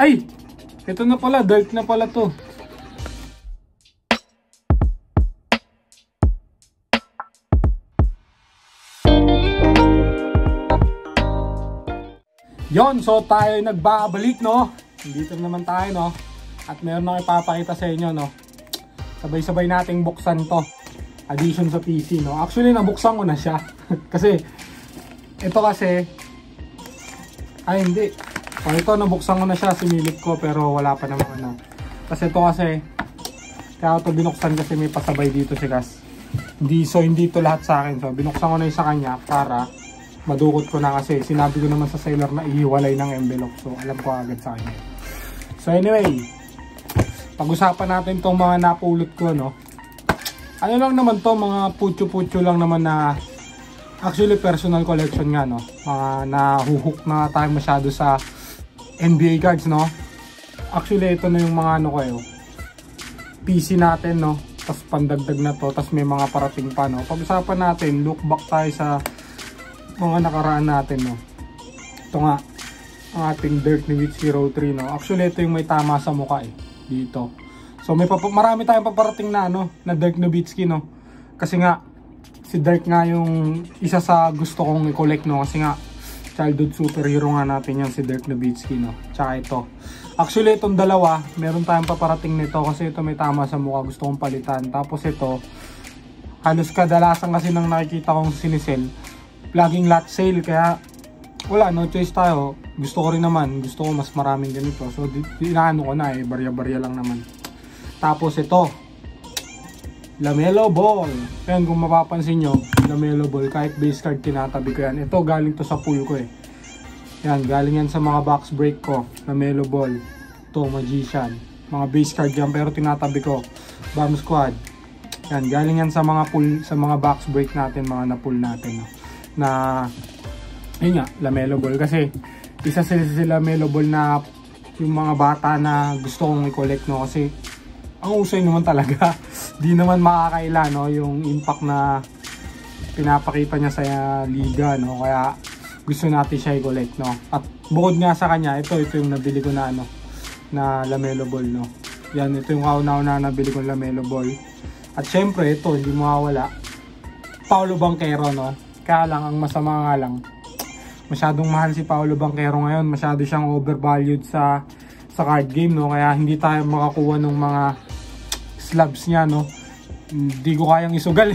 Ay! Ito na pala, dark na pala to. Yon, so tayo nagbabalik, no? Dito naman tayo, no? At meron na ipapakita sa inyo, no? Sabay-sabay nating buksan to. Addition sa PC, no? Actually, nabuksan ko na siya. Kasi, ito kasi, ay hindi. So, ito, nabuksan ko na siya, sinilip ko, pero wala pa naman, ano. Kasi ito kasi, kaya ito binuksan kasi may pasabay dito si Gas. Hindi ito lahat sa akin. So, binuksan ko na yung sa kanya para madukot ko na kasi sinabi ko naman sa seller na ihiwalay ng envelope. So, alam ko agad sa kanya. So, anyway, pag-usapan natin itong mga napulot ko, no? Ano lang naman to, mga putyo-putyo lang naman na actually personal collection nga, no? Mga nahuhook na tayo masyado sa NBA cards, no? Actually, ito na yung mga ano ko, PC natin, no? Tapos pandagdag na to, tapos may mga parating pa, no? Pag-usapan natin, look back tayo sa mga nakaraan natin, no? Ito nga, ang ating Dirk Nowitzki Row 3, no? Actually, ito yung may tama sa mukha, dito. So, marami tayong paparating na, ano, na Dirk Nowitzki, no? Kasi nga, si Dirk nga yung isa sa gusto kong i-collect, no? Kasi nga, childhood superhero nga natin yan, si Dirk Nowitzki, no? Tsaka ito. Actually, itong dalawa, meron tayong paparating nito kasi ito may tama sa mukha, gusto kong palitan. Tapos ito, halos kadalasan kasi nang nakikita kong sinisell, laging lot sale, kaya wala, no choice tayo. Gusto ko rin naman, gusto ko mas maraming ganito. So, inaano ko na barya-barya lang naman. Tapos ito, LaMelo Ball. Ayan, kung mapapansin nyo, LaMelo Ball, kahit base card tinatabi ko yan. Ito, galing to sa pool ko Yan, galing yan sa mga box break ko. LaMelo Ball, ito, Magician. Mga base card yan, pero tinatabi ko. Bomb Squad. Yan, galing yan sa mga pool, sa mga box break natin, mga na-pool natin, no? Na yun nga, LaMelo Ball, kasi isa sila LaMelo Ball na yung mga bata na gusto kong i-collect, no? Kasi ang usay naman talaga. Di naman makakaila, no, yung impact na pinapakita niya sa liga, no? Kaya gusto natin siya i-collect, no? At bukod nga sa kanya, ito yung nabili ko na ano, na LaMelo Ball, no? Yan, ito yung kauna-una na nabili ko LaMelo Ball. At syempre ito, hindi mawawala, Paolo Banchero, no? Kaya lang, ang masama nga lang, masyadong mahal si Paolo Banchero ngayon. Masyado siyang overvalued sa card game, no? Kaya hindi tayo makakuha ng mga slabs niya, no? Hindi ko kayang isugal,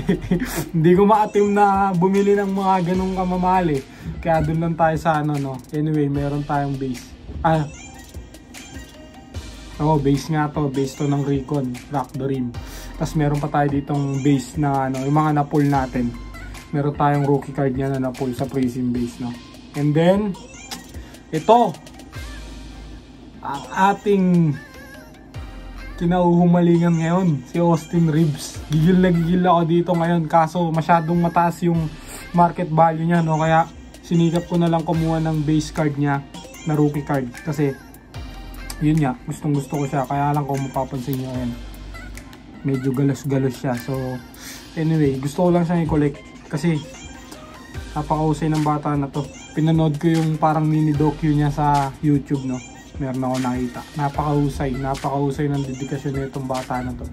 Hindi ko maatim na bumili ng mga ganong kamamahal, Kaya dun lang tayo sa ano, no? Anyway, meron tayong base. Base nga to. Base to ng Recon, Rock the Rim. Tapos meron pa tayo ditong base na ano, yung mga na-pull natin. Meron tayong rookie card niya na na-pull sa Prism base, no? And then, ito, ang ating kinauhumalingan ngayon, si Austin Reeves. Gigil na gigil ako dito ngayon, kaso masyadong mataas yung market value niya, no? Kaya sinikap ko na lang kumuha ng base card niya na rookie card. Kasi, yun nga, gustong gusto ko siya. Kaya lang kung mapapansin nyo, ayan, medyo galos-galos siya. So, anyway, gusto ko lang siyang i-collect. Kasi napakausay ng bata na to. Pinanood ko yung parang mini docu niya sa YouTube, no? Meron ako nakita. Napakahusay ng dedikasyon na itong bata na to.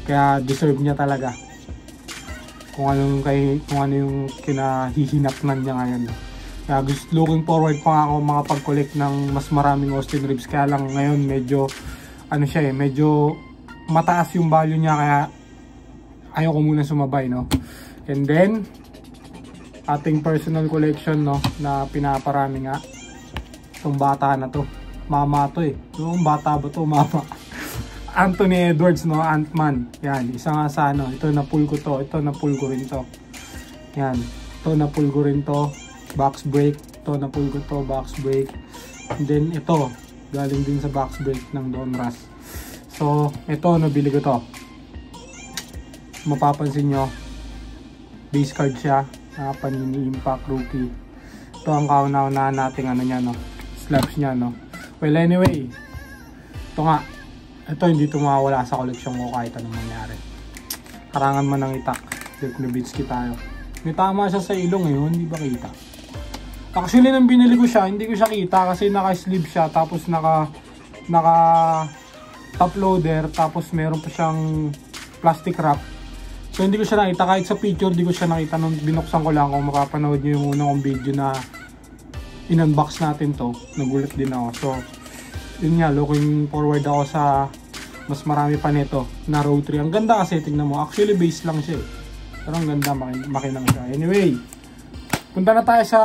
Kaya deserve niya talaga. Kung ano yung kinahihinatnan niya ngayon. Kaya looking forward pa nga ako makapag-collect ng mas maraming Austin Reeves. Kaya lang ngayon medyo ano siya medyo mataas yung value niya, kaya ayaw ko muna sumabay, no? And then, ating personal collection, no, na pinaparami nga. Itong bata na to. Mama to Yung bata ba to? Mama. Anthony Edwards, no? Ant-Man. Yan. Isa nga sa ano. Ito na-pull ko to. Ito na-pull ko rin to. Yan. Ito na-pull ko rin to. Box break. Ito na-pull ko to. Box break. And then, ito. Galing din sa box break ng Donruss. So, ito. Nabili ko to. Mapapansin nyo, base card siya, Panini Impact Rookie. Ito ang kauna-unahan nating ano niya, no, slabs niya, no. Well, anyway, ito nga, ito hindi ito mawawala sa koleksyon ko kahit anong mangyari. Karangan man ng itak, Dirk Nowitzki tayo. May tama siya sa ilong hindi ba kita? Actually, nang binili ko siya, hindi ko siya kita kasi naka-sleeve siya, tapos naka top loader, tapos meron pa siyang plastic wrap. So hindi ko siya nakita, kahit sa picture di ko siya nakita nung binuksan ko lang. Kung makapanood nyo yung unang kong video na in-unbox natin to, nagulat din ako. So yun nga, looking forward ako sa mas marami pa nito na Row 3. Ang ganda kasi, tignan mo, actually base lang siya pero ang ganda, makinang siya. Anyway, punta na tayo sa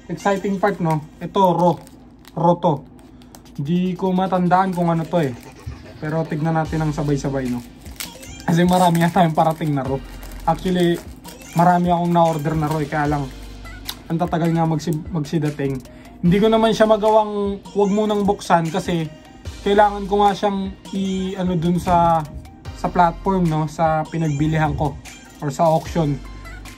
exciting part, no? Ito, Raw to. Hindi ko matandaan kung ano to pero tignan natin ang sabay-sabay, no? Kasi marami na tayong parating na Raw. Actually, marami akong na-order na Raw, kaya lang ang tatagal nga magsidating. Hindi ko naman siya magawang wag munang buksan kasi kailangan ko nga siyang i-ano dun sa platform, no? Sa pinagbilihan ko or sa auction.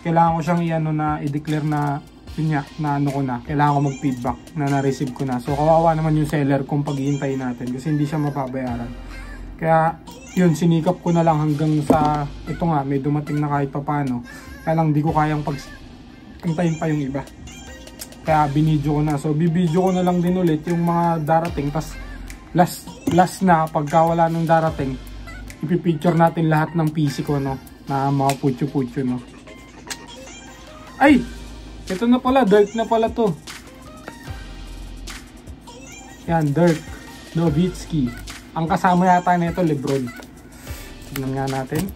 Kailangan ko siyang i-ano na i-declare na yun nga, na ano ko na, kailangan ko mag-feedback na na-receive ko na. So kawawa naman yung seller kung paghihintayin natin kasi hindi siya mapabayaran. Kaya yun, sinikap ko na lang hanggang sa ito nga, may dumating na kahit papano. Kaya lang di ko kayang antayin pa yung iba. Kaya binidyo ko na. So bibidyo ko na lang din ulit yung mga darating. Tas last na, pagka wala nang darating, ipipicture natin lahat ng PC ko, no? Na mga putyo-putyo, no? Ay! Ito na pala, Dirk na pala to. Yan, Dirk Nowitzki. Ang kasama yata nito, Lebron. Tignan nga natin.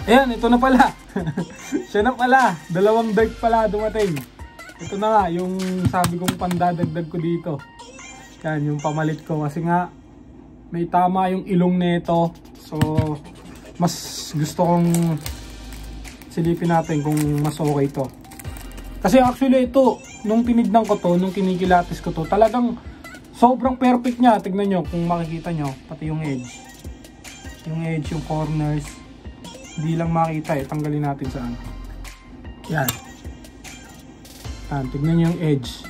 Ayan, ito na pala. Siya na pala. Dalawang Dirk pala dumating. Ito na nga, yung sabi kong pandadagdag ko dito. Yan, yung pamalit ko. Kasi nga, may tama yung ilong nito. So, mas gusto kong silipin natin kung mas okay to. Kasi actually ito, nung tinignan ko to, nung kinikilatis ko to, talagang sobrang perfect niya. Tignan nyo kung makikita nyo, pati yung edge. Yung edge, yung corners. Hindi lang makita tanggalin natin saan. Yan. Yan, tignan nyo yung edge.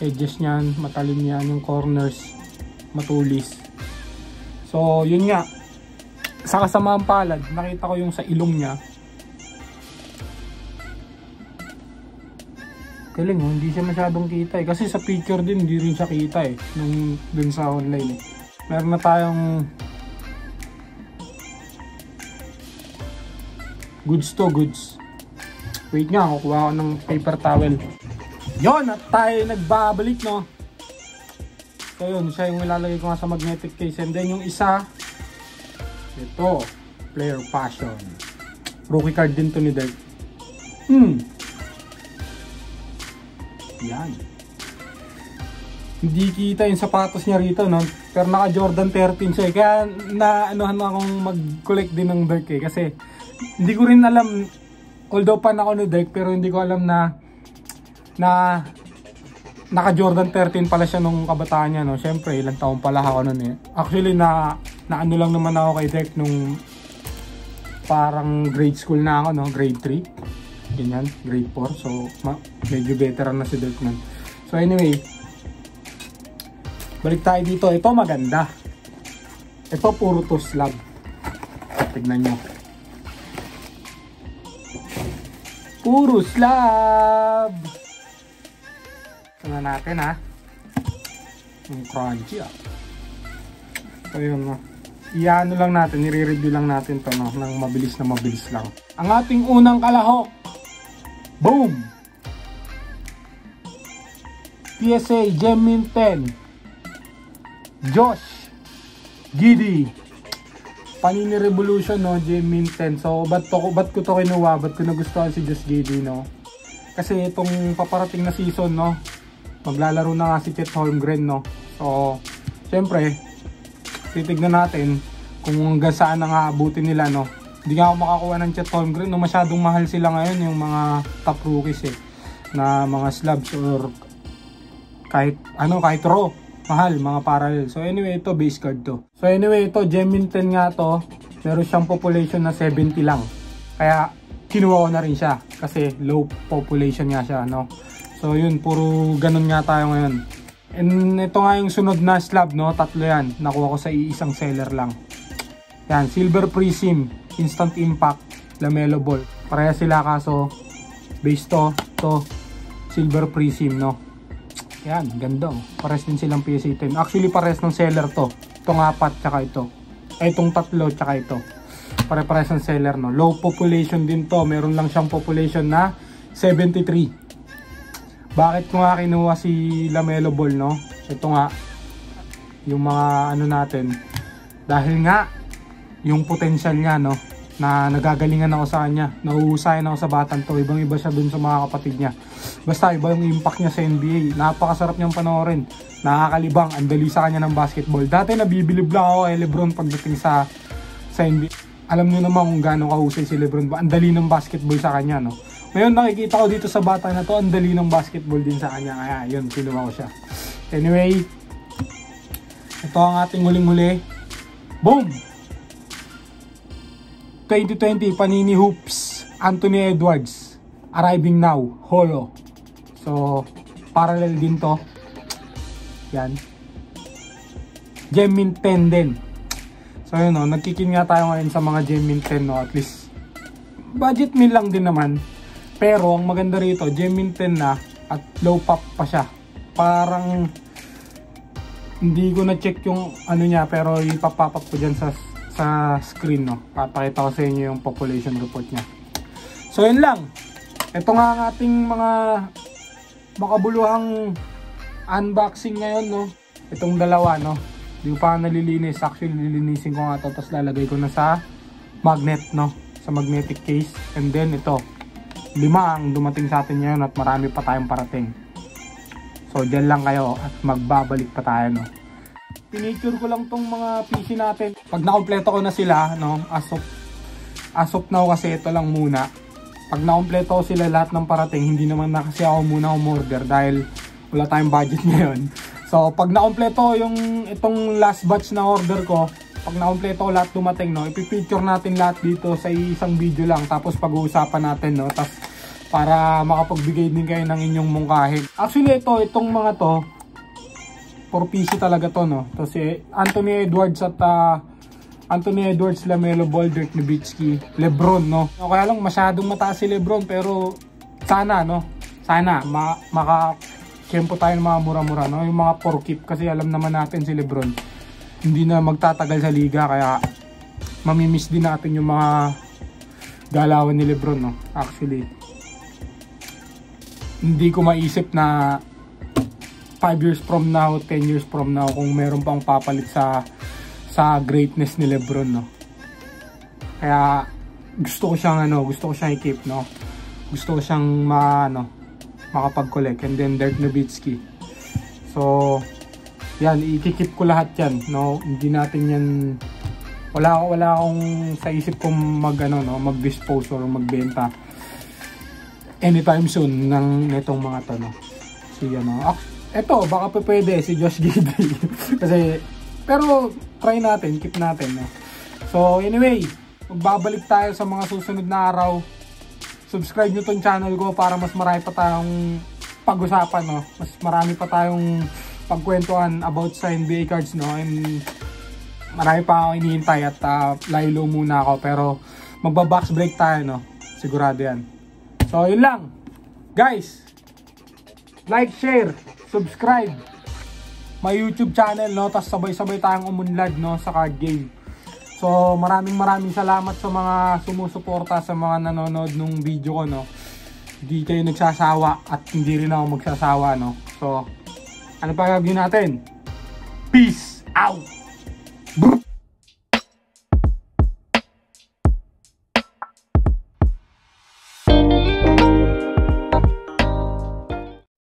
Edges niyan, matalim yan, yung corners, matulis. So, yun nga. Sa kasamaang palad, nakita ko yung sa ilong niya. Galing, hindi siya masyadong kita kasi sa picture din, hindi rin siya kita nung dun sa online Meron na tayong goods to goods. Wait nga, kukuha ko ng paper towel. Yon, at tayo nagbabalik, no? So yun, siya yung ilalagay ko nga sa magnetic case. And then yung isa, ito, Player Passion. Rookie card din to ni Dirk. Yan. Hindi kita yung sapatos niya rito, no? Pero naka Jordan 13 siya. Kaya anuhan akong mag-collect din ng Dirk kasi hindi ko rin alam, although pan ako ni Dirk, pero hindi ko alam na naka Jordan 13 pala siya nung kabataan niya, no? Syempre, ilang taon pala ako nun Actually, na ano lang naman ako kay Dirk nung parang grade school na ako, no? Grade 3. Ganyan, grade 4. So, medyo veteran na si Dirk nun. So, anyway, balik tayo dito. Ito maganda. Ito puro to slab. Tignan nyo. Puro slab. Ito na natin, ha. Yung crunchy, So, yun, no. Iano lang natin, nire-review lang natin to, no, ng mabilis na mabilis lang. Ang ating unang kalahok. Boom! PSA Gemin 10. Josh Giddey. Panini Revolution, no, Gemin 10. So, ba't ko to kinuha? Ba't ko nagustuhan si Josh Giddey, no? Kasi itong paparating na season, no, maglalaro na nga si Chet Holmgren, no. So, syempre, titignan natin kung hanggang saan na nga abutin nila, no. Hindi nga ako makakuha ng Chet Holmgren, no. Masyadong mahal sila ngayon, yung mga top rookies na mga slabs or kahit raw, mahal, mga parallel. So anyway, ito base card to. So anyway, ito Gemin 10 nga to. Meron siyang population na 70 lang. Kaya kinuha ko na rin siya kasi low population nga siya, no. So yun, puro ganun nga tayo ngayon. And ito nga yung sunod na slab, no, tatlo yan. Nakuha ko sa iisang seller lang. Yan, Silver Prism, Instant Impact, Lamelo Ball. Pareha sila kaso base to silver prism, no. Yan, ganda oh. Pares din silang PSA 10. Actually pares ng seller to. Itong 4 tsaka ito. Ay itong 3 tsaka ito. Pare-pares ng seller, no. Low population din to. Meron lang siyang population na 73. Bakit ko nga kinuha si Lamelo Ball, no? Ito nga yung mga ano natin. Dahil nga yung potential niya, no, na nagagalingan ako sa kanya. Nauusayan ako sa batang to. Ibang iba siya dun sa mga kapatid niya. Basta iba yung impact niya sa NBA. Napakasarap niyang panoorin. Nakakalibang. Ang dali sa kanya ng basketball. Dati nabibilib lang ako kay Lebron pagdating sa NBA. Alam niyo naman kung gaano kahusay si Lebron. Ang dali ng basketball sa kanya, no. Ngayon nakikita ko dito sa bata na to, ang dali ng basketball din sa kanya. Kaya yun, kinuha ko siya. Anyway, ito ang ating huling-huli. Boom! 2020 Panini Hoops Anthony Edwards arriving now, holo. So parallel din to. Yan, Gem Mint 10 din. So yun, no, nagkikin nga tayo ngayon sa mga Gem Mint 10, no. At least budget meal lang din naman. Pero ang maganda rito, Gem Mint 10 na at low pop pa siya. Parang hindi ko na check yung ano niya, pero ipapop ko dyan sa screen, no. Papakita ko sa inyo yung population report niya. So yun lang. Ito nga ang ating mga makabuluhang unboxing ngayon, no. Itong dalawa, no. Hindi ko pa nalilinis. Actually lilinisin ko nga ito, tapos lalagay ko na sa magnet, no, sa magnetic case. And then ito, 5 ang dumating sa atin ngayon at marami pa tayong parating. So dyan lang kayo at magbabalik pa tayo, no. Pinicture ko lang tong mga PC natin. Pag nakompleto ko na sila, no, as of now kasi ito lang muna. Pag nakompleto ko sila lahat ng parating, hindi naman na kasi ako muna umorder dahil wala tayong budget ngayon. So pag nakompleto yung itong last batch na order ko, pag nakompleto ko lahat dumating, no, ipipicture natin lahat dito sa isang video lang. Tapos pag-uusapan natin, no, tapos para makapagbigay din kayo ng inyong mungkahin. Actually itong mga to for PC talaga to, no. To si Anthony Edwards at Anthony Edwards, Lamelo Ball, Dirk Nowitzki, Lebron, no. Kaya lang masyadong mataas si Lebron, pero sana, no, sana makakempo tayo ng mga mura-mura, no. Yung mga 4-keep kasi alam naman natin si Lebron hindi na magtatagal sa liga, kaya mamimiss din natin yung mga galawan ni Lebron, no. Actually hindi ko maisip na 5 years from now, 10 years from now, kung meron pang papalit sa greatness ni Lebron, no. Kaya gusto ko siyang i-keep, no. Gusto ko siyang makapag-collect. And then Dirk Nowitzki. So yan, i-keep ko lahat yan, no. Hindi natin yan, wala akong sa isip kong mag-dispose or magbenta anytime soon ng netong mga to, no. So yan, no. Eto, baka pwede si Josh Giddey. Kasi, pero try natin, keep natin, no. So anyway, magbabalik tayo sa mga susunod na araw. Subscribe nyo tong channel ko para mas marami pa tayong pag-usapan, no. Mas marami pa tayong pagkwentuhan about sa NBA cards, no. And marami pa ako hinihintay at laylo muna ako, pero magba-box break tayo, no. Sigurado yan. So yun lang, guys. Like, share, subscribe my YouTube channel, no. Tapos sabay-sabay tayong umunlad, no, sa card game. So maraming salamat sa mga sumusuporta, sa mga nanonood nung video ko, no. Hindi kayo nagsasawa at hindi rin ako magsasawa, no. So ano pa gagawin natin? Peace out!